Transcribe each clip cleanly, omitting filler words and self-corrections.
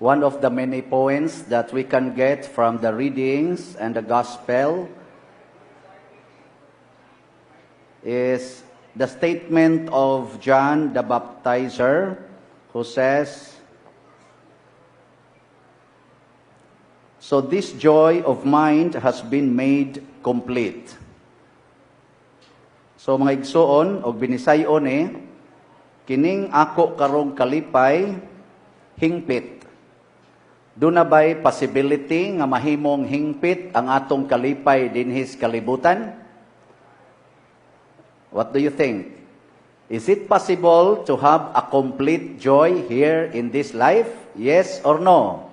One of the many points that we can get from the readings and the gospel is the statement of John the Baptizer, who says, "So this joy of mine has been made complete." So mga igsoon o binisayon kining ako karong kalipay hingpit. Doon na ba'y possibility nga mahimong hingpit ang atong kalipay dinhis kalibutan? What do you think? Is it possible to have a complete joy here in this life? Yes or no?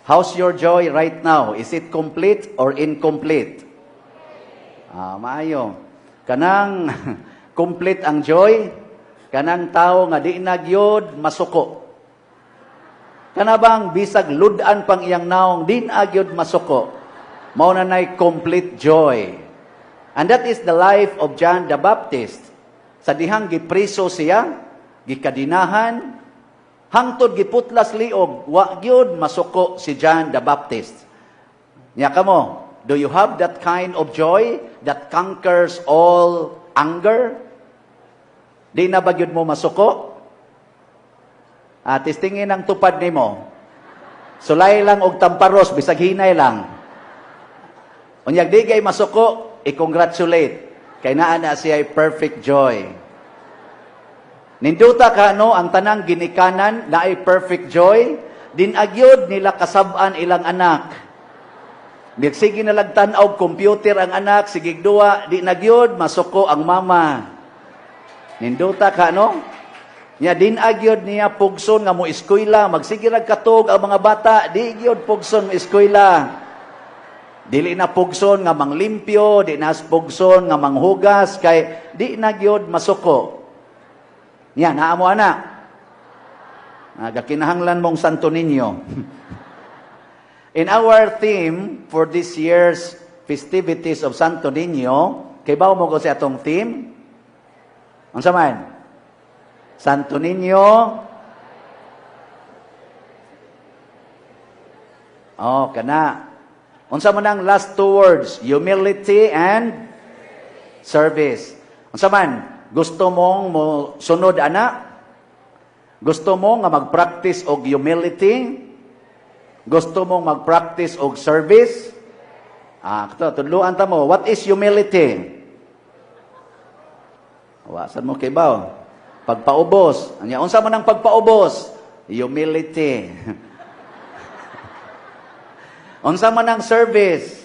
How's your joy right now? Is it complete or incomplete? Maayo. Kanang complete ang joy, kanang tao nga di nagyod masuko. Kanabang bisag ludan pang iyang naong din agyod masuko. Mao na nay complete joy. And that is the life of John the Baptist. Sa dihang gipriso siya, gikadinahan, hangtod giputlas liog, wa gyud masuko si John the Baptist. Nya kamo, do you have that kind of joy that conquers all anger? Di na ba gyud mo masuko? Testingin ang tupad nimo. Sulay lang og tamparos, bisag hinay lang. Unyag di kay masuko, i-congratulate. Kay naa na siya perfect joy. Ninduta ka ang tanang ginikanan na ay perfect joy, din agyod nila kasab-an ilang anak. Sige na lagtanaw computer ang anak, sigig duwa, di nagyod masuko ang mama. Ninduta ka Nya din agyod niya pugson nga mo eskwela, magsige ra katog ang mga bata, di gyud pugson mo eskwela. Dili na pugson nga manglimpyo, di na pugson nga manghugas, kay di na gyud masuko. Nya naa mo ana. Nagakinahanglan mong Santo Niño. In our theme for this year's festivities of Santo Niño, kay bawo mo ko sa atong theme? Unsa man? Santo Niño. Kana. Unsa man ang last two words? Humility and service. Unsa man? Gusto mong mo sunod ana? Gusto mo nga mag-practice og humility? Gusto mong mag-practice og service? Tudloan ta mo. What is humility? Wasan mo kay bawo? Pagpaubos. Unsa man ang pagpaubos? Humility. Unsa man ang service?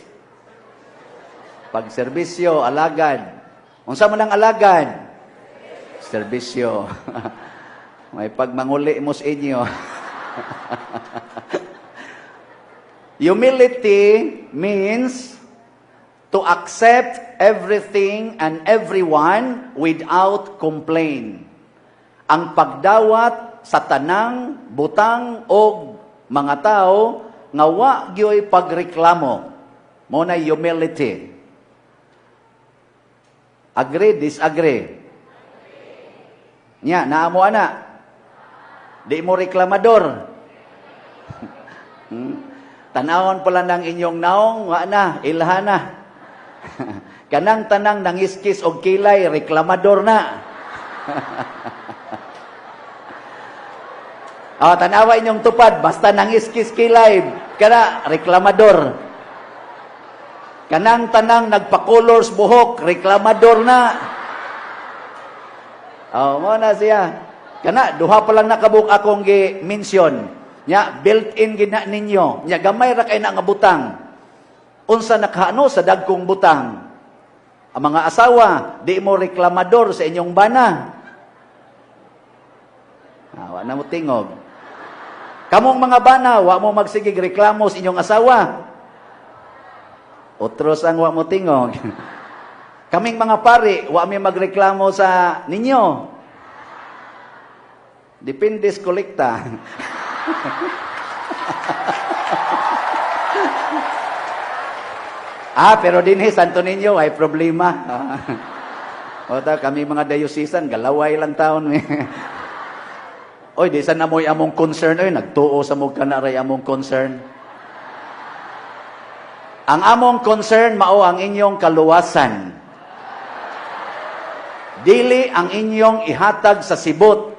Pagserbisyo, alagad. Unsa man ang alagad? Serbisyo. May pagmanguli mo sa inyo. Humility means to accept everything and everyone without complaint. Ang pagdawat sa tanang, butang o mga tao nga wa gyoy pagreklamo. Mo na humility. Agree, disagree? Nya, naamo ana. Di mo reklamador. Tanawon pala ng inyong naong, wa na, ilhana. Kanang tanang nangiskis og kilay, reklamador na. Tanawa inyong tupad, basta nangiskis kilay, kana, reklamador. Kanang tanang nagpa-colors buhok, reklamador na. Mo na siya. Kana, duha pa lang nakabuk akong gi-mention. Nya, built-in gina ninyo. Nya, gamay ra kay na nga butang. Unsa nakano sa dagkong butang. Ang mga asawa, di mo reklamador sa inyong bana. Wa na mo tingog. Kamong mga bana, wa mo magsigig reklamo sa inyong asawa. Otros ang wa mo tingog. Kaming mga pari, wa mi magreklamo sa ninyo. Depende sa kolekta. Pero dinhi Santo Niño ay problema. Kami mga dayosisan, galaway lang taon. Oy, di sa namoy among concern, oy, nagtuo sa mong kanaray among concern. Ang among concern, mao ang inyong kaluwasan. Dili ang inyong ihatag sa sibot,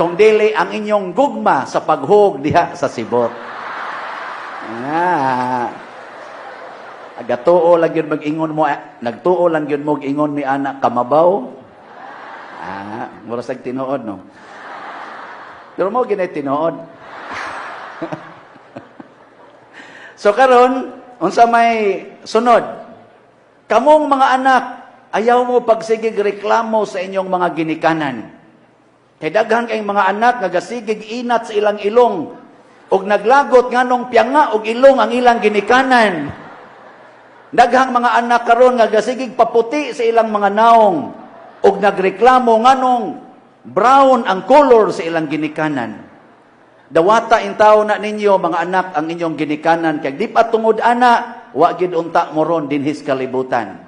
kung dili ang inyong gugma sa paghug diha sa sibot. Agatuo lang yun mag-ingon mo, nagtuo lang yun mo ingon mi anak kamabaw. Mura sag tinuod, no? Pero mo ginay tinuod. So karon, unsa may sunod? Kamong mga anak, ayaw mo pagsigig reklamo sa inyong mga ginikanan. Kay daghan kayong mga anak nagasigig inat sa ilang ilong ug naglagot nganong piyanga ug ilong ang ilang ginikanan. Daghang mga anak karon nagasigig paputi sa ilang mga naong ug nagreklamo nganong brown ang color sa ilang ginikanan. Dawata in tao na ninyo mga anak ang inyong ginikanan kay di pa tungod ana wa gid unta moron dinhis kalibutan.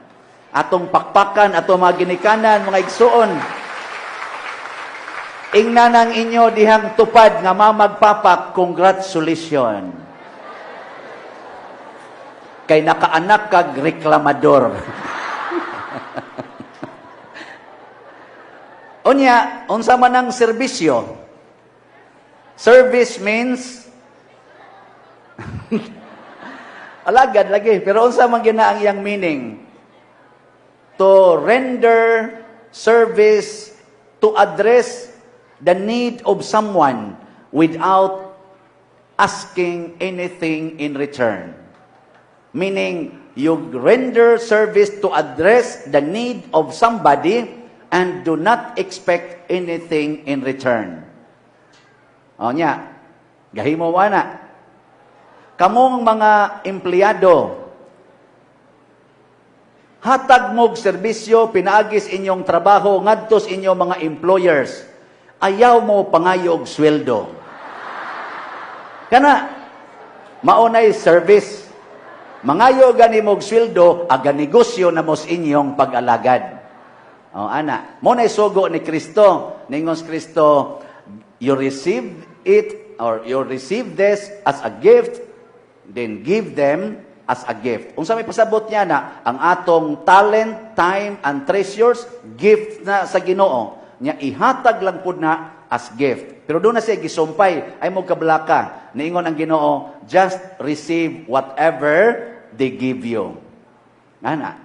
Atong pakpakan atong mga ginikanan mga igsuon. Ingnan ang inyo dihang tupad nga mamagpapak, congratulations. Kay nakaanak kag reklamador. Unya, unsa man ang serbisyo? Service means alagad lagi, pero unsa man gina ang iyang meaning? To render service, to address the need of someone without asking anything in return. Meaning, you render service to address the need of somebody and do not expect anything in return. O niya, gahimo wana. Kamong mga empleyado, hatag mog serbisyo, pinaagis inyong trabaho, ngadtos inyong mga employers. Ayaw mo pangayo og sweldo. Kana, maunay service. Mangayo gani mo og sweldo, aga negosyo na mos inyong pag-alagad. O, ana, mo na sugo ni Kristo. Ningon Kristo, you receive it, or you receive this as a gift, then give them as a gift. Unsa may pasabot niya na, ang atong talent, time, and treasures, gift na sa Ginoo. Nya ihatag lang pud na as gift. Pero doon na siya gisumpay, ay mo kablaka. Niingon ang Ginoo, just receive whatever they give you. Ana.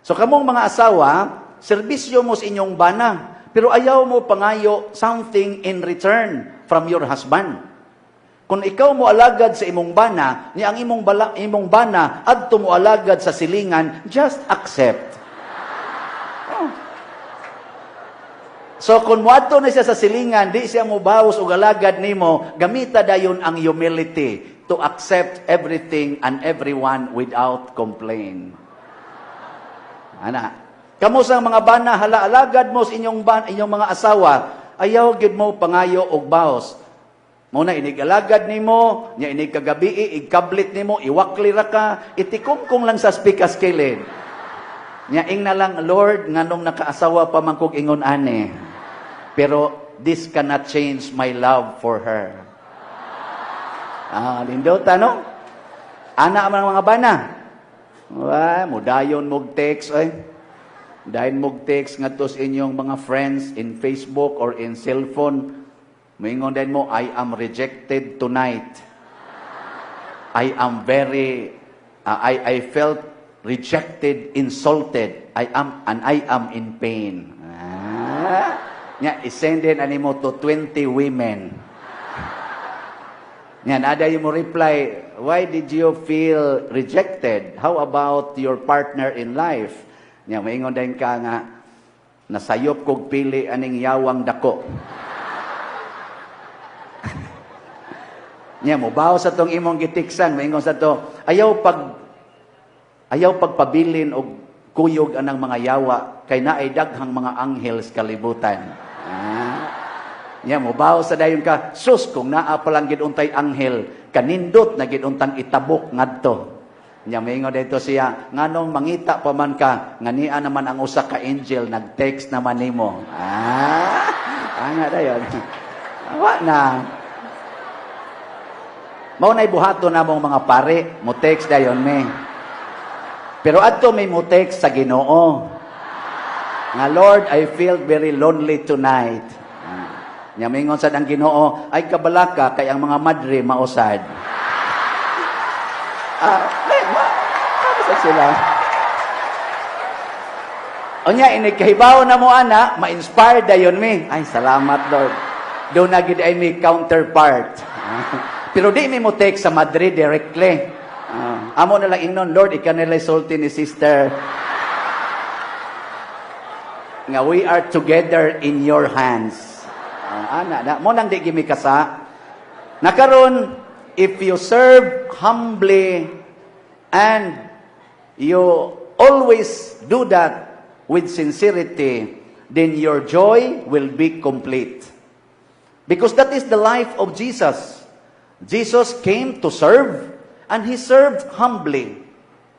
So kamong mga asawa, serbisyo mo sa inyong bana, pero ayaw mo pangayo something in return from your husband. Kung ikaw mo alagad sa imong bana, niya ang imong bana adto mo alagad sa silingan, just accept. So kung muadto na siya sa silingan, di siya mo bawas o galagad nimo, gamita dayon ang humility to accept everything and everyone without complaint. Ana, kamo sa mga bana hala-alagad mo sa inyong mga asawa, ayaw gid mo pangayo og bawas. Muna inigalagad nimo, nya inig kagabi igkablit nimo, iwakli ra ka, itikong lang sa spikas kilid. Nya ing na lang, Lord, nganong nakaasawa pa man kog ingon ani. Pero this cannot change my love for her. Lindota, no? Ana man mga bana. Mudayon mog text, ay. Dayon mog text ngadto sa inyong mga friends in Facebook or in cellphone. Moingon din mo, I am rejected tonight. I am very, I felt rejected, insulted. I am in pain. Nya, isend din animo to 20 women. Nya, nada yung mo reply, why did you feel rejected? How about your partner in life? Nya, maingon din ka nga, nasayop kog pili aning yawang dako. Nya, mubaw sa tong imong gitiksan, maingon sa to, ayaw pagpabilin og kuyog anang mga yawa, kay naay daghang mga anghel sa kalibutan. Nya mubaw sa dayon ka, sus kung naa pa lang gid untay anghel, kanindot na gid untang itabok ngadto. Nya maingon dito siya, nganong mangita pa man ka, ngania naman ang usa ka angel nag-text naman nimo. Ana dayon. Wa na. Mao nay buhaton namong mga pare, mo text dayon me. Pero adto may mo text sa Ginoo. Nga Lord, I feel very lonely tonight. Nya mingon sad ang Ginoo, ay kabalaka kay ang mga madre mausad. Sa sila. Onya ini kahibaw na mo ana, ma-inspired dayon me. Ay salamat Lord. Do na gid ay mi counterpart. Pero di mi mo text sa Madrid directly. Amo na lang ingnon, Lord, ika nila sulti ni sister. Nga we are together in your hands. Ana, mo nang di gimi kasa. Nakaron, if you serve humbly and you always do that with sincerity, then your joy will be complete. Because that is the life of Jesus. Jesus came to serve, and He served humbly.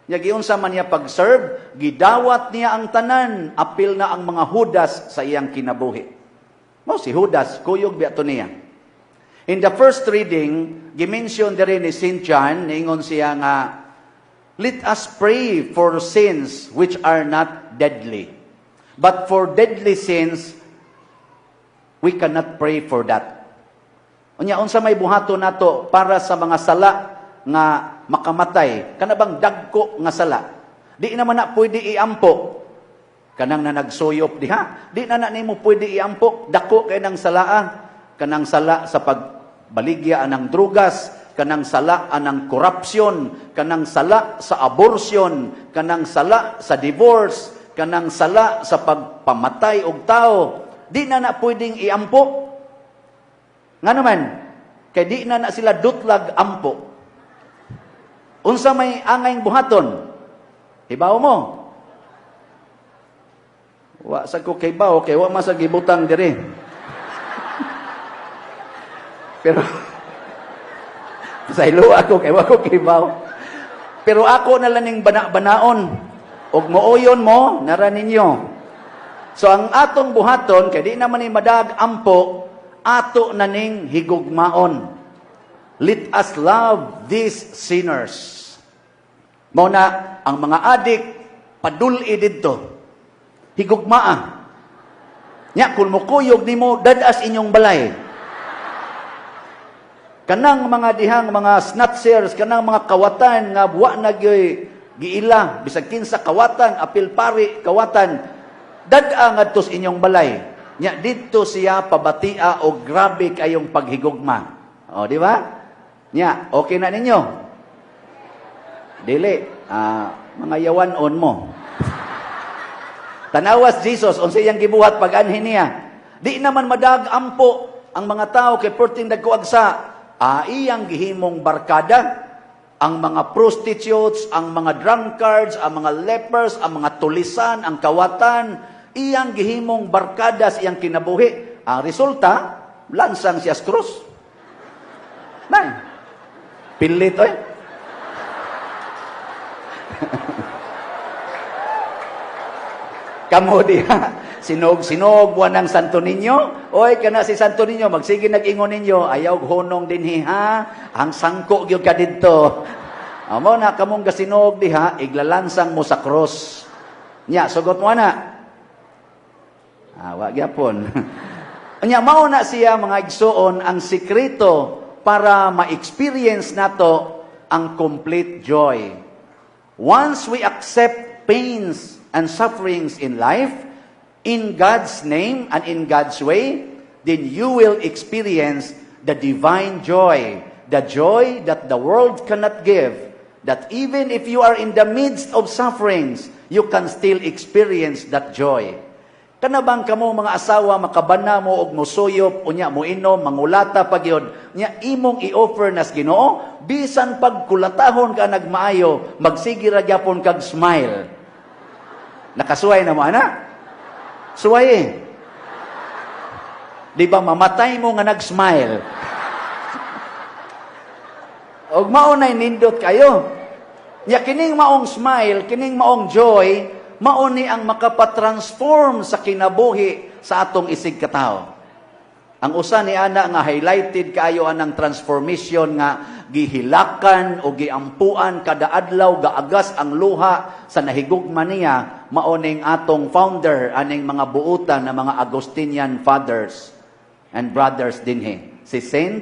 Giunsa man niya pag-serve, gidawat niya ang tanan, apil na ang mga Judas sa iyang kinabuhi. Si Judas, kuyog biato niya. In the first reading, gimension diri ni St. John, niingon siya nga, let us pray for sins which are not deadly. But for deadly sins, we cannot pray for that. Unsa may buhato nato para sa mga sala nga makamatay, kana bang dagko nga sala. Di naman na pwede iampo. Kanang na nagsuyop diha, di na nimo pwede iampo, dako kay nang salaa. Kanang sala sa pagbaligya anang drugas, kanang sala anang korupsyon, kanang sala sa abortion, kanang sala sa divorce, kanang sala sa pagpamatay og tao. Di na pwedeng iampo. Nga naman, kay di na sila dutlag ampo. Unsa may angay buhaton? Hibaw mo. Wa sa ko kay bawo, kay wa masag gibutang diri. Pero sa ilo ako kay wa ko kay bawo. Pero ako na lang ning bana-banaon og mooyon mo nara ninyo. So ang atong buhaton kay di naman ni madag ampo, ato na ning higugmaon. Let us love these sinners. Mao na ang mga adik padul-i didto. Higugmaa. Nya kun mukuyog nimo dadas inyong balay. Kanang mga dihang mga snatchers, kanang mga kawatan nga buwa na giila bisag kinsa kawatan, apil pari kawatan, dad-a ngadto sa inyong balay. Nya didto siya pabatia o grabe kayong paghigugma. O di ba? Nya okay na ninyo. Dili mga yawanon mo. Tanawas Jesus unsa iyang gibuhat pag-anhin niya. Di naman madag ampo ang mga tao kay perting dagkuagsa. Iyang gihimong barkada, ang mga prostitutes, ang mga drunkards, ang mga lepers, ang mga tulisan, ang kawatan, iyang gihimong barkada sa iyang kinabuhi. Ang resulta, lansang siya sa krus. Nay, pilit oy. Kamo diha, sinog-sinog buwan ng Santo Niño. Oy, kana si Santo Niño, magsige nag-ingon ninyo, ayaw honong dinhi ha, ang sangko gyud ka didto. Amo na kamong gasinog diha, iglalansang mo sa cross. Nya, sugot mo na. Wa gyapon. Nya mao na siya mga igsoon ang sikreto para ma-experience nato ang complete joy. Once we accept pains and sufferings in life, in God's name and in God's way, then you will experience the divine joy, the joy that the world cannot give, that even if you are in the midst of sufferings, you can still experience that joy. Kanabang kamo mga asawa, makabana mo og musuyop, unya mo inom, mangulata pagyod, nya imong i-offer nas Ginoo, bisan pagkulatahon ka nagmaayo, magsige ra gyapon kag smile. Nakasuway na mo, ana? Suway eh. Di ba mamatay mo nga nag-smile? Og maunay nindot kayo. Ya kining maong smile, kining maong joy, mauni ang makapatransform sa kinabuhi sa atong isig katao. Ang usa ni ana nga highlighted kaayo anang transformation nga gihilakan o giampuan kada adlaw gaagas ang luha sa nahigugma niya maoning atong founder aning mga buutan na mga Augustinian fathers and brothers dinhi si Saint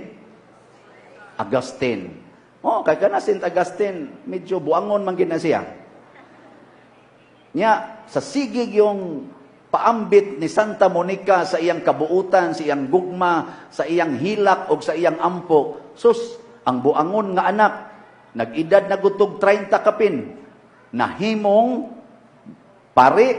Augustine. Oh, kay kana Saint Augustine medyo buangon man gid na siya. Nya sa sigig yung paambit ni Santa Monica sa iyang kabuutan, sa iyang gugma, sa iyang hilak o sa iyang ampo. Sus, ang buangon nga anak, nag-edad na gutog 30 kapin, nahimong pare,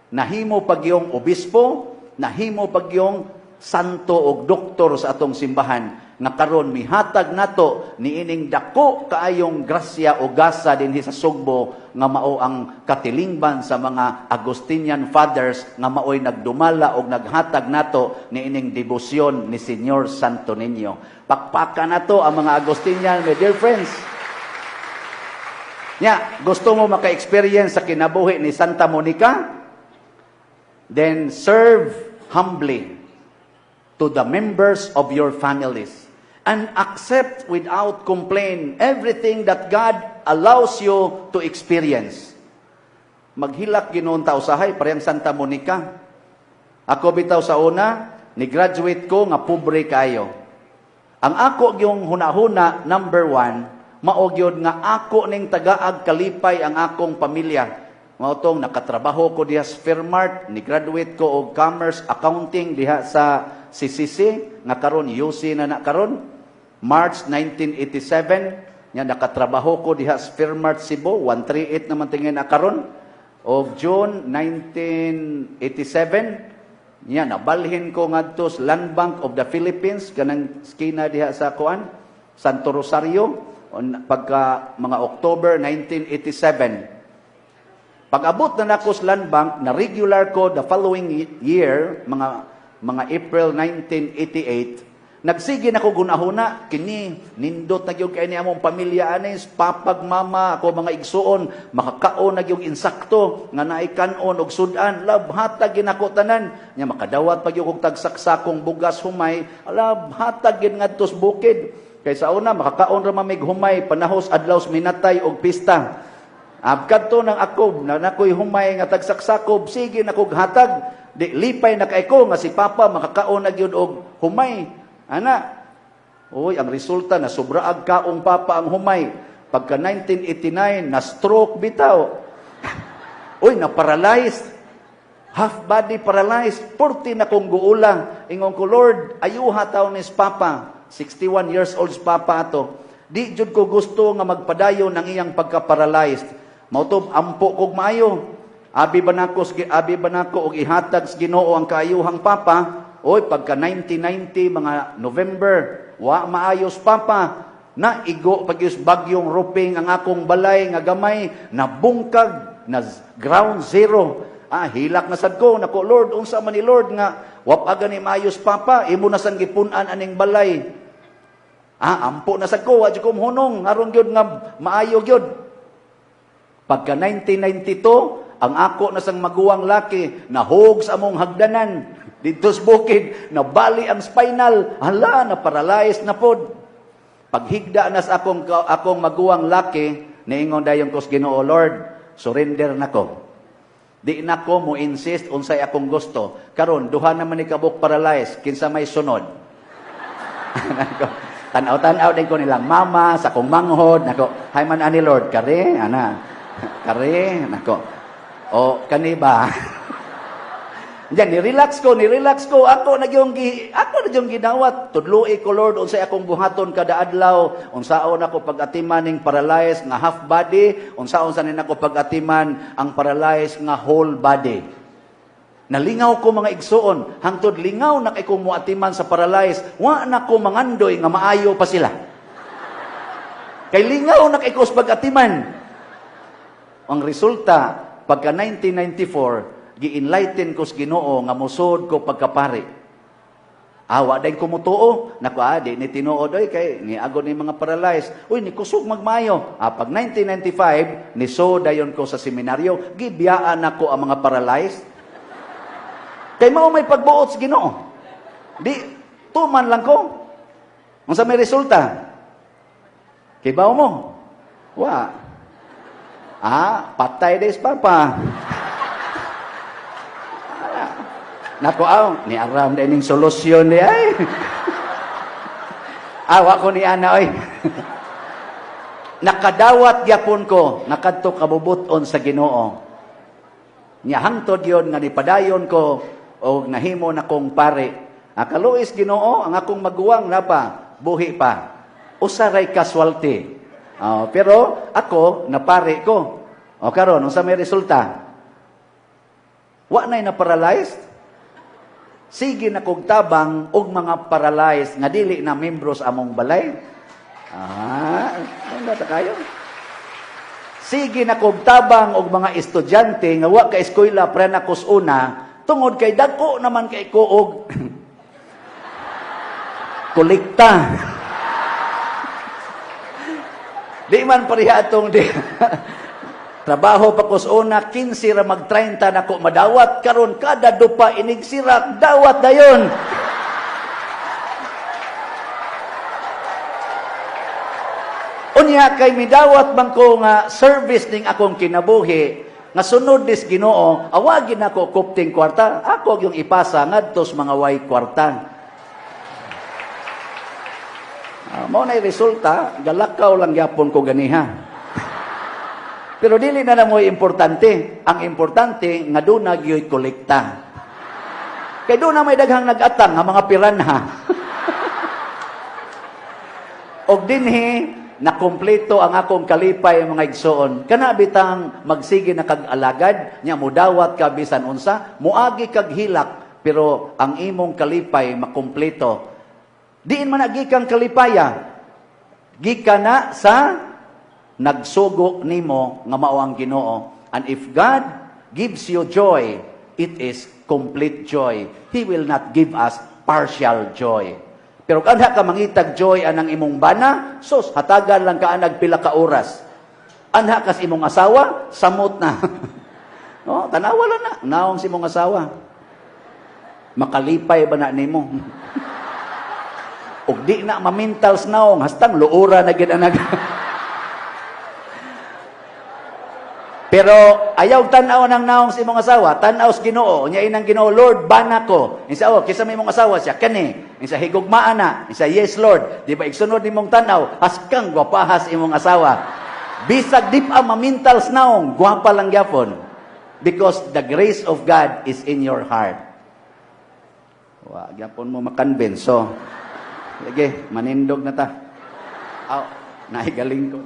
nahimo pagyong obispo, nahimo pagyong santo o doktor sa atong simbahan, nga karon mihatag nato niining dako kaayong grasya o gasa dinhi sa Sugbo nga mao ang katilingban sa mga Augustinian fathers nga maoy nagdumala og naghatag nato niining debosyon ni Señor Santo Niño. Pakpakan nato ang mga Augustinian, my dear friends. Gusto mo maka-experience sa kinabuhi ni Santa Monica? Then serve humbly to the members of your families. And accept without complaint everything that God allows you to experience. Maghilak ginoon ta usahay parehang Santa Monica. Ako bitaw sa una, ni graduate ko nga pobre kayo. Ang ako yung hunahuna, number 1, mao gyud nga ako ning tagaag kalipay ang akong pamilya. Mao tong nakatrabaho ko diha sa Fairmart, ni graduate ko og commerce accounting diha sa CCC nga karon UC na karon. March 1987 nya nakatrabaho ko diha sa Fairmart Cebu, 138 naman tingin na karon. Og June 1987 nya nabalhin ko ngadto sa Land Bank of the Philippines kanang skina diha sa kuan Santo Rosario pagka mga October 1987. Pag-abot na nako sa Land Bank, na regular ko the following year, mga April 1988, nagsige na ko gunahuna, kini, nindot na yung kayo ni among pamilya anis, papag mama, ako mga igsuon, makakaon na yung insakto, nga naikanon og sudan, lab, hatag ginako tanan, nya makadawat pag yung tagsaksakong bugas humay, lab, hatag gin ngadtos bukid, kaysa una, makakaon ra mamig humay, panahos adlaws minatay og pista. Abkad to ng ako, na nakoy humay nga tagsaksakob, sige na kog hatag, di lipay na kaiko nga si Papa makakaon na gyud og humay. Ana, oy, ang resulta na sobraag kaong Papa ang humay. Pagka 1989, na-stroke bitaw. Oy, na-paralyzed. Half-body paralyzed. 40 na kong guulang. Ingon ko, Lord, ayuha taon ni Papa. 61 years old si Papa ato. Di jud ko gusto nga magpadayon ng iyang pagka-paralyzed. Mautob, ampo kog maayo. Abi ba nako og ihatag sa Ginoo ang kaayuhang Papa? Oy, pagka 1990, mga November, wa maayos Papa, na igo pagyus bagyong roping ang akong balay nga gamay, nabungkag, na ground zero. Hilak na sad ko, nako Lord, unsa man ni Lord nga, wapaga ni maayos Papa, imo na sang gipunan aning balay. Ampo na sad ko, wa jud ko hunong, aron gyud nga maayo gyud. Pagka 1992, ang ako na sang maguwang laki, nahog sa among hagdanan, dito sa bukid, nabali ang spinal, hala, na-paralyzed na pod. Paghigda na sa akong maguwang laki, niingon dayon ko sa Ginoo, Lord, surrender na ko. Di na ko mo insist unsay akong gusto. Karon duha naman ni kabuk paralyzed, kinsa may sunod. Tanaw-tanaw din ko nilang mama, sa akong manghod, nako, hay man ani Lord, kare, kare, nako. O, kani ba? Diyan, ni-relax ko. Ako na yung ginawat. Tudloi ko, Lord, unsay akong buhaton kada adlaw. Unsaon ako pag-atiman ng paralyzed nga half body. Unsaon sanin ako pag-atiman ang paralyzed nga whole body. Nalingaw ko mga igsuon. Hangtod lingaw na kay kong muatiman sa paralyzed. Wa na ko mangandoy nga maayo pa sila. Kay lingaw na kay ko sa pag-atiman. Ang resulta, pagka 1994, gi-enlighten ko sa Ginoo nga musod ko pagkapari. Wa day ko mutuo, nako di ni tinuod oy kay ni agon ni mga paralyzed. Uy ni kusog magmayo. Pag 1995 ni so dayon ko sa seminaryo, gibiyaan nako ang mga paralyzed. Kay mao may pagbuot sa Ginoo. Di Tuman lang ko. Unsa may resulta? Kibaw mo. Wa. Patay des papa. Nako ni aram dining solusyon di ay. Awa ko ni ana oy. Nakadawat gyapon ko, nakadto kabubuton sa Ginoo. Nya hangtod yon nga nipadayon ko og nahimo na kong pare. Akaluis Ginoo ang akong maguwang napa, buhi pa. Usaray kaswalti. Pero ako napare ko. O karon unsa may resulta? Wa nay na paralyzed. Sige na kog tabang og mga paralyzed nga dili na membros among balay. Ano ta kayo? Sige na kog tabang og mga estudyante nga wa ka eskwela pre na kusuna tungod kay dako naman kay kuog kolekta. Di man pareha atong trabaho pa kusuna 15 ra mag 30 nako madawat karon kada dupa inig sirak dawat dayon. Unya kay midawat man ko nga service ning akong kinabuhi nga sunod dis Ginoo awagin nako kupting kwarta ako yung ipasa ngadto sa mga way kwarta. Mao nay resulta galakaw lang gyapon ko ganiha. Pero dili na mo importante. Ang importante nga doon na gyoy kolekta. Kay doon na may daghang nag-atang nga mga piranha. Og dinhi nakumpleto ang akong kalipay mga igsoon. Kana bitang magsige na kag alagad, nya mudawat ka bisan unsa, muagi kag hilak, pero ang imong kalipay makumpleto. Diin man agikang kalipaya. Gika na sa nagsugo nimo nga mao ang Ginoo. And if God gives you joy, it is complete joy. He will not give us partial joy. Pero kada ka mangitag joy anang imong bana, sus hatagan lang ka nagpila ka oras. Anha kas imong asawa, samot na. Tanawa lang na. Naong si imong asawa. Makalipay ba na nimo? Og di na mamintals naong hastang luura na gid anag. Pero ayaw tanaw ng naong si imong asawa, tanaw sa Ginoo, nya inang Ginoo, Lord, bana ko. Insa kisa may imong asawa siya kani, insa higugmaan na, insa yes Lord, di ba igsunod nimong tanaw, haskang gwapahas imong asawa. Bisag di pa mamintals naong, gwapa lang gyapon. Because the grace of God is in your heart. Wa gyapon mo makonvince. So, sige, manindog na ta. Naigaling ko.